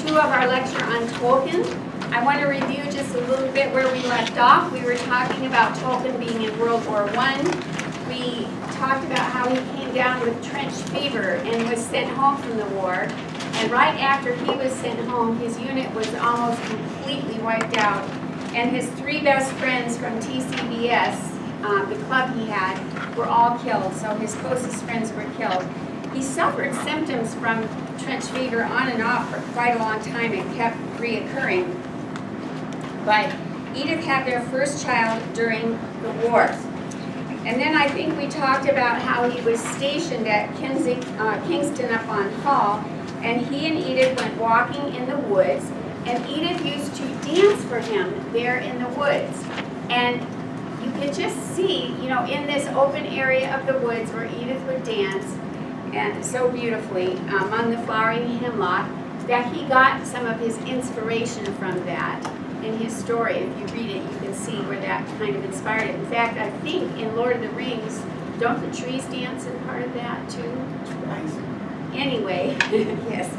2 of our lecture on Tolkien. I want to review just a little bit where we left off. We were talking about Tolkien being in World War I. We talked about how he came down with trench fever and was sent home from the war. And right after he was sent home, his unit was almost completely wiped out. And his 3 best friends from TCBS, the club he had, were all killed. So his closest friends were killed. He suffered symptoms from trench fever on and off for quite a long time. It kept reoccurring. But Edith had their first child during the war. And then I think we talked about how he was stationed at Kingston upon Hall, and he and Edith went walking in the woods, and Edith used to dance for him there in the woods. And you could just see, in this open area of the woods where Edith would dance, and so beautifully, among the flowering hemlock, that he got some of his inspiration from that in his story. If you read it, you can see where that kind of inspired it. In fact, I think in Lord of the Rings, don't the trees dance in part of that too? Anyway, yes,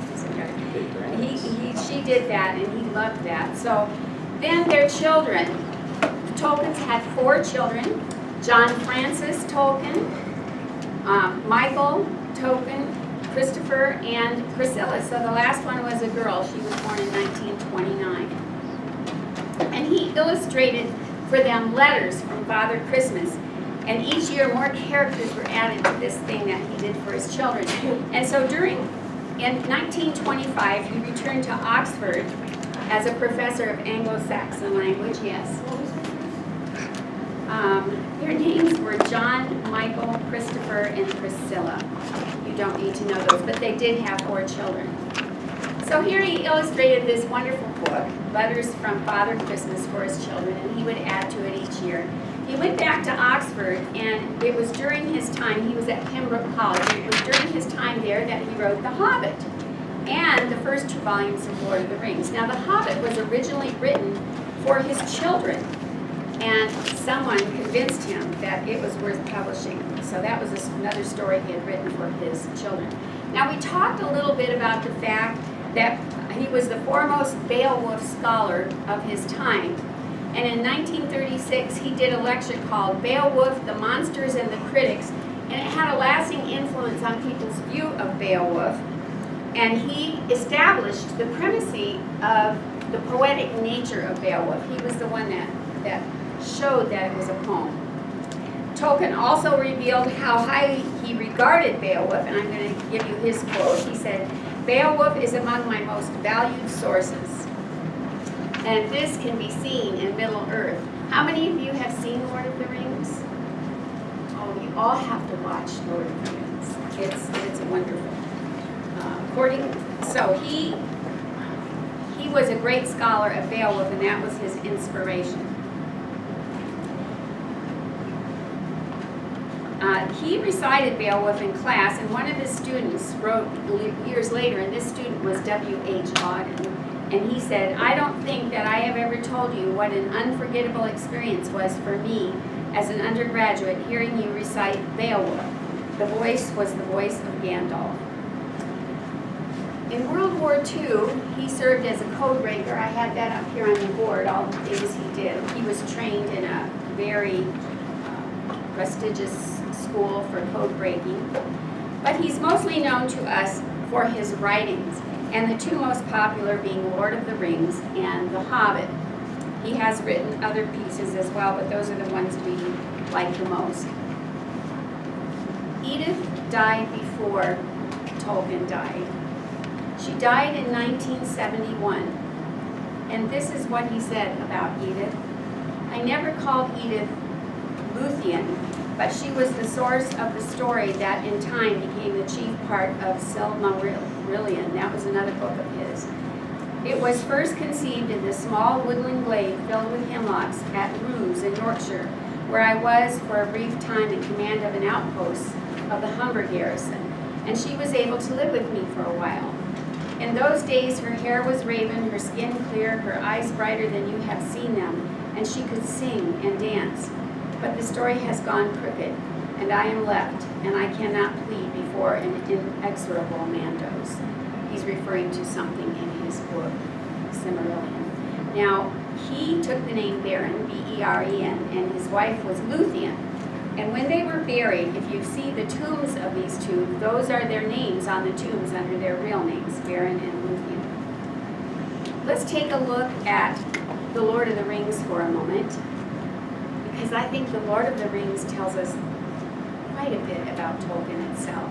she did that, and he loved that. So then their children, Tolkien's had 4 children: John Francis Tolkien, Michael Tolkien, Christopher, and Priscilla. So the last one was a girl. She was born in 1929. And he illustrated for them letters from Father Christmas. And each year more characters were added to this thing that he did for his children. And so in 1925, he returned to Oxford as a professor of Anglo-Saxon language. Yes. Their names were John, Michael, Christopher, and Priscilla. You don't need to know those, but they did have 4 children. So here he illustrated this wonderful book, Letters from Father Christmas for his children, and he would add to it each year. He went back to Oxford, and it was during his time, he was at Pembroke College, and it was during his time there that he wrote The Hobbit and the first 2 volumes of Lord of the Rings. Now, The Hobbit was originally written for his children, and someone convinced him that it was worth publishing. So that was another story he had written for his children. Now, we talked a little bit about the fact that he was the foremost Beowulf scholar of his time. And in 1936, he did a lecture called Beowulf, the Monsters and the Critics, and it had a lasting influence on people's view of Beowulf. And he established the primacy of the poetic nature of Beowulf. He was the one that showed that it was a poem. Tolkien also revealed how highly he regarded Beowulf, and I'm going to give you his quote. He said, "Beowulf is among my most valued sources, and this can be seen in Middle-earth." How many of you have seen Lord of the Rings? Oh, you all have to watch Lord of the Rings. It's wonderful. So he was a great scholar of Beowulf, and that was his inspiration. He recited Beowulf in class, and one of his students wrote years later, and this student was W.H. Auden, and he said, "I don't think that I have ever told you what an unforgettable experience was for me as an undergraduate hearing you recite Beowulf. The voice was the voice of Gandalf." In World War II, he served as a code breaker. I had that up here on the board, all the things he did. He was trained in a very prestigious school for code breaking. But he's mostly known to us for his writings, and the 2 most popular being Lord of the Rings and The Hobbit. He has written other pieces as well, but those are the ones we like the most. Edith died before Tolkien died. She died in 1971, and this is what he said about Edith. "I never called Edith Luthien, but she was the source of the story that in time became the chief part of Silmarillion." That was another book of his. "It was first conceived in this small woodland glade filled with hemlocks at Roos in Yorkshire, where I was for a brief time in command of an outpost of the Humber garrison, and she was able to live with me for a while. In those days her hair was raven, her skin clear, her eyes brighter than you have seen them, and she could sing and dance. But the story has gone crooked, and I am left, and I cannot plead before an inexorable man does." He's referring to something in his book, Silmarillion. Now, he took the name Beren, B-E-R-E-N, and his wife was Luthien. And when they were buried, if you see the tombs of these two, those are their names on the tombs under their real names, Beren and Luthien. Let's take a look at The Lord of the Rings for a moment, because I think The Lord of the Rings tells us quite a bit about Tolkien itself.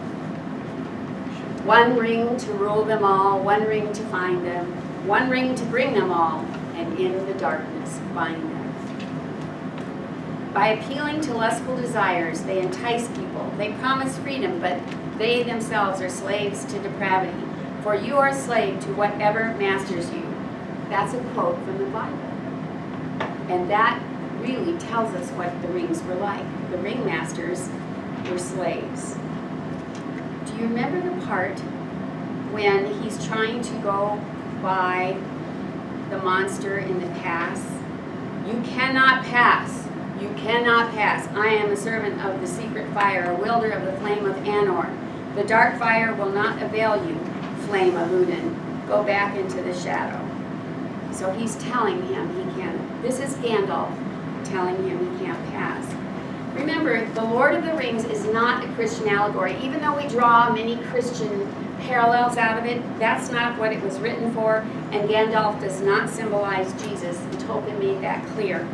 One ring to rule them all, one ring to find them, one ring to bring them all, and in the darkness bind them. By appealing to lustful desires, they entice people. They promise freedom, but they themselves are slaves to depravity. For you are a slave to whatever masters you. That's a quote from the Bible. And that really tells us what the rings were like. The ringmasters were slaves. Do you remember the part when he's trying to go by the monster in the pass? You cannot pass. You cannot pass. I am a servant of the secret fire, a wielder of the flame of Anor. The dark fire will not avail you, flame of Udin. Go back into the shadow. So he's telling him he can't. This is Gandalf telling him he can't pass. Remember, The Lord of the Rings is not a Christian allegory. Even though we draw many Christian parallels out of it, that's not what it was written for, and Gandalf does not symbolize Jesus, and Tolkien made that clear.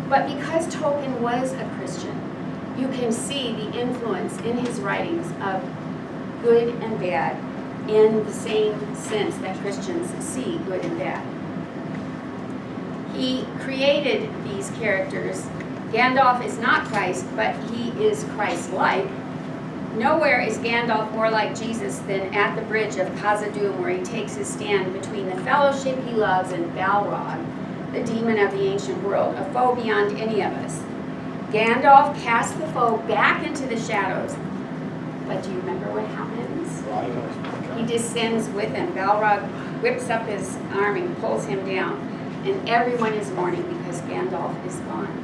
But because Tolkien was a Christian, you can see the influence in his writings of good and bad in the same sense that Christians see good and bad. He created these characters. Gandalf is not Christ, but he is Christ-like. Nowhere is Gandalf more like Jesus than at the bridge of Khazad-dûm, where he takes his stand between the fellowship he loves and Balrog, the demon of the ancient world, a foe beyond any of us. Gandalf casts the foe back into the shadows. But do you remember what happens? He descends with him. Balrog whips up his arm and pulls him down. And everyone is mourning because Gandalf is gone.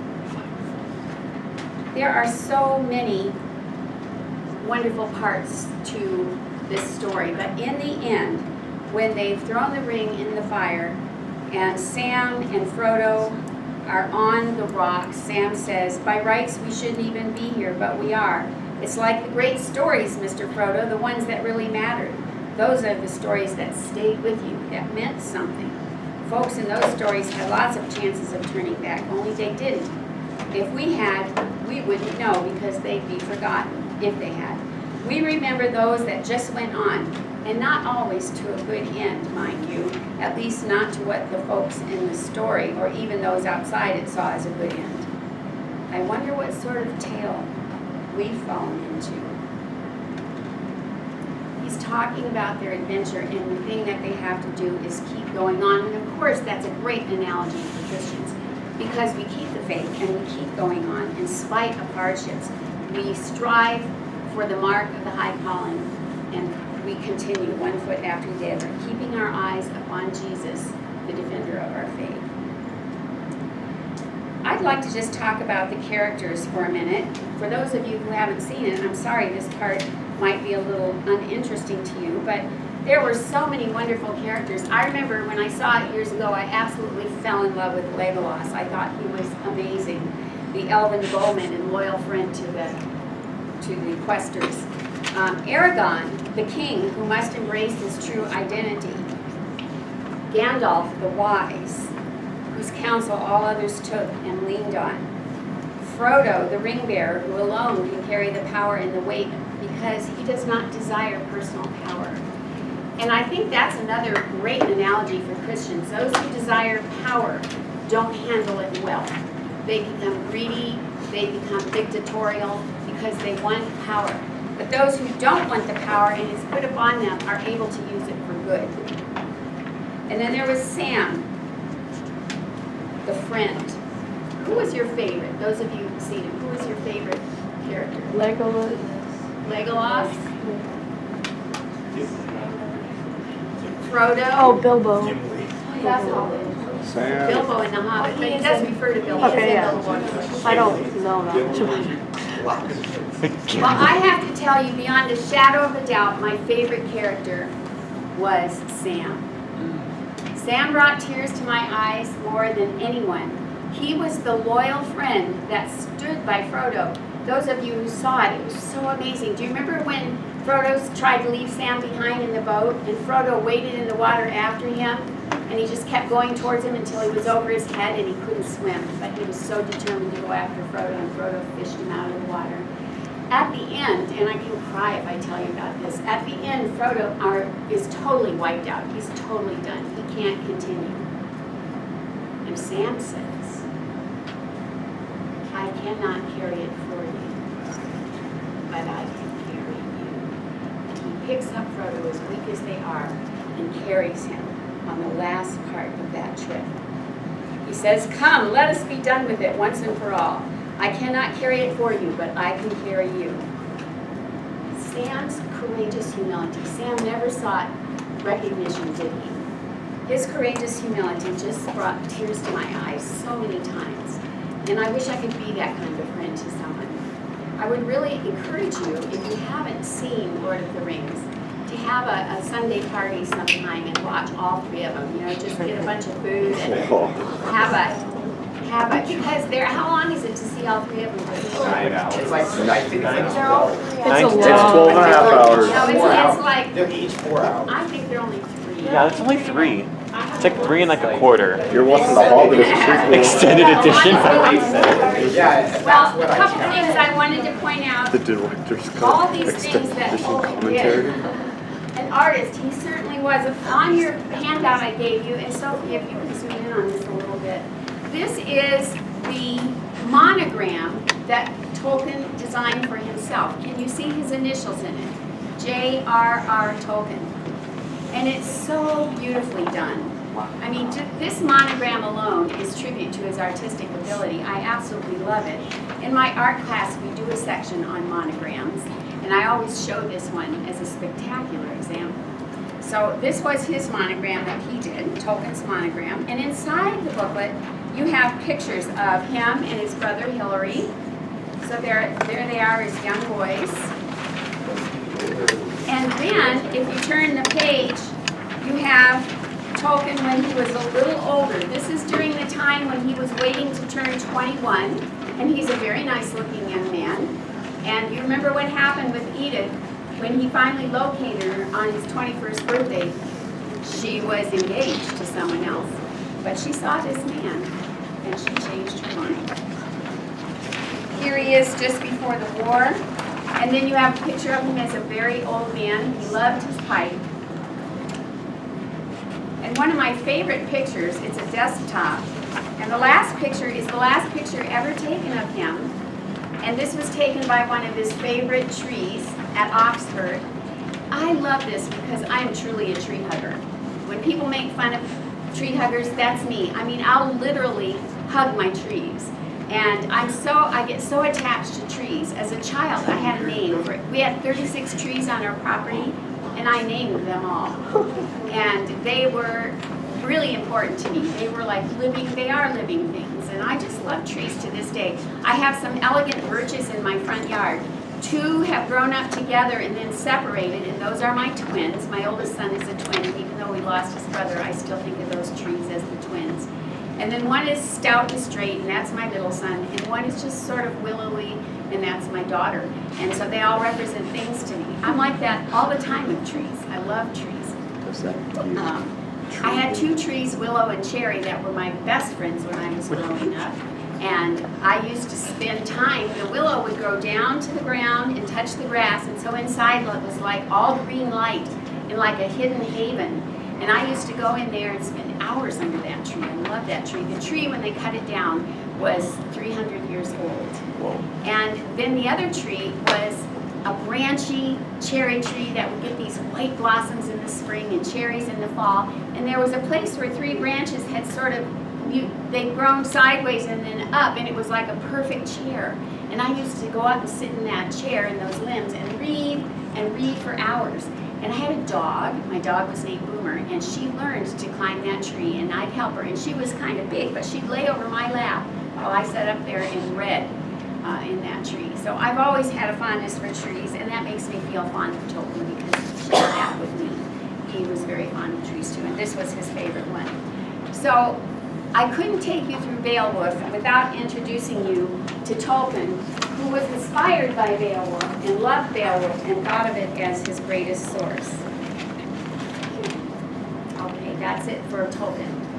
There are so many wonderful parts to this story, but in the end, when they've thrown the ring in the fire, and Sam and Frodo are on the rocks, Sam says, by rights we shouldn't even be here, but we are. It's like the great stories, Mr. Frodo, the ones that really mattered. Those are the stories that stayed with you, that meant something. Folks in those stories had lots of chances of turning back, only they didn't. If we had, we wouldn't know because they'd be forgotten if they had. We remember those that just went on, and not always to a good end, mind you, at least not to what the folks in the story, or even those outside it, saw as a good end. I wonder what sort of tale we've fallen into. He's talking about their adventure, and the thing that they have to do is keep going on. And of course, that's a great analogy for Christians, because we keep the faith and we keep going on in spite of hardships. We strive for the mark of the high calling, and we continue one foot after the other, keeping our eyes upon Jesus, the defender of our faith. I'd like to just talk about the characters for a minute. For those of you who haven't seen it, I'm sorry this part might be a little uninteresting to you, but there were so many wonderful characters. I remember when I saw it years ago, I absolutely fell in love with Legolas. I thought he was amazing. The elven bowman and loyal friend to the questers. Aragorn, the king who must embrace his true identity. Gandalf, the wise, whose counsel all others took and leaned on. Frodo, the ring bearer, who alone can carry the power and the weight because he does not desire personal power. And I think that's another great analogy for Christians. Those who desire power don't handle it well. They become greedy, they become dictatorial because they want power. But those who don't want the power and is put upon them are able to use it for good. And then there was Sam, the friend. Who was your favorite? Those of you who've seen him, who was your favorite character? Legolas. Legolas? Frodo? Oh, Bilbo. That's Hobbit. Sam. Bilbo in the Hobbit, but it does refer to Bilbo. Okay, yeah. Well, I don't know that much about it. I have to tell you, beyond a shadow of a doubt, my favorite character was Sam. Sam brought tears to my eyes more than anyone. He was the loyal friend that stood by Frodo. Those of you who saw it, it was so amazing. Do you remember when Frodo tried to leave Sam behind in the boat, and Frodo waded in the water after him, and he just kept going towards him until he was over his head and he couldn't swim, but he was so determined to go after Frodo, and Frodo fished him out of the water. At the end, and I can cry if I tell you about this, at the end Frodo is totally wiped out. He's totally done. He can't continue. And Sam says, I cannot carry it for you, but I can carry you. And he picks up Frodo, as weak as they are, and carries him on the last part of that trip. He says, come, let us be done with it once and for all. I cannot carry it for you, but I can carry you. Sam's courageous humility. Sam never sought recognition, did he? His courageous humility just brought tears to my eyes so many times. And I wish I could be that kind of friend to someone. I would really encourage you, if you haven't seen Lord of the Rings, to have a Sunday party sometime and watch all three of them. You know, just get a bunch of food and have a, because how long is it to see all three of them? 9 hours. It's like, I think it's They're all like 3 It's hours. a It's long- 12 and a half hours. No, it's like, they're each 4 hours. I think they're only 3. Yeah, it's only 3. It's like 3 and like a quarter. You're watching The Hobbit as a prequel. Extended edition. Yeah, that's Well, what a I couple count. things I wanted to point out. The director's cut. All these Extended things that edition Tolkien commentary. did. An artist, he certainly was. On your handout I gave you, and Sophie, if you can zoom in on this a little bit. This is the monogram that Tolkien designed for himself. Can you see his initials in it? J.R.R. Tolkien. And it's so beautifully done. I mean, this monogram alone is tribute to his artistic ability. I absolutely love it. In my art class, we do a section on monograms, and I always show this one as a spectacular example. So this was his monogram that he did, Tolkien's monogram. And inside the booklet, you have pictures of him and his brother Hilary. So there they are as young boys. And then, if you turn the page, you have Tolkien when he was a little older. This is during the time when he was waiting to turn 21, and he's a very nice-looking young man. And you remember what happened with Edith when he finally located her on his 21st birthday. She was engaged to someone else, but she saw this man, and she changed her mind. Here he is just before the war, and then you have a picture of him as a very old man. He loved his pipe. And one of my favorite pictures, it's a desktop, and the last picture is the last picture ever taken of him, and this was taken by one of his favorite trees at Oxford. I love this because I'm truly a tree hugger. When people make fun of tree huggers, that's me. I mean, I'll literally hug my trees. And I get so attached to trees. As a child, I had a name for it. We had 36 trees on our property, and I named them all. And they were really important to me. They were like they are living things. And I just love trees to this day. I have some elegant birches in my front yard. 2 have grown up together and then separated, and those are my twins. My oldest son is a twin. Even though we lost his brother, I still think of those trees as the twins. And then one is stout and straight, and that's my middle son. And one is just sort of willowy, and that's my daughter. And so they all represent things to me. I'm like that all the time with trees. I love trees. I had 2 trees, willow and cherry, that were my best friends when I was growing up. And I used to spend time, the willow would grow down to the ground and touch the grass, and so inside it was like all green light in like a hidden haven. And I used to go in there and spend hours under that tree. I love that tree. The tree, when they cut it down, was 300 years old. Whoa. And then the other tree was a branchy cherry tree that would get these white blossoms in the spring and cherries in the fall. And there was a place where 3 branches had sort of, they'd grown sideways and then up, and it was like a perfect chair. And I used to go up and sit in that chair in those limbs and read for hours. And I had a dog. My dog was named Boomer, and she learned to climb that tree, and I'd help her. And she was kind of big, but she'd lay over my lap while I sat up there and read in that tree. So I've always had a fondness for trees, and that makes me feel fond of Tolkien because he shared that with me. he was very fond of trees too, and this was his favorite one. So I couldn't take you through Beowulf without introducing you to Tolkien, who was inspired by Beowulf and loved Beowulf and thought of it as his greatest source. Okay, that's it for Tolkien.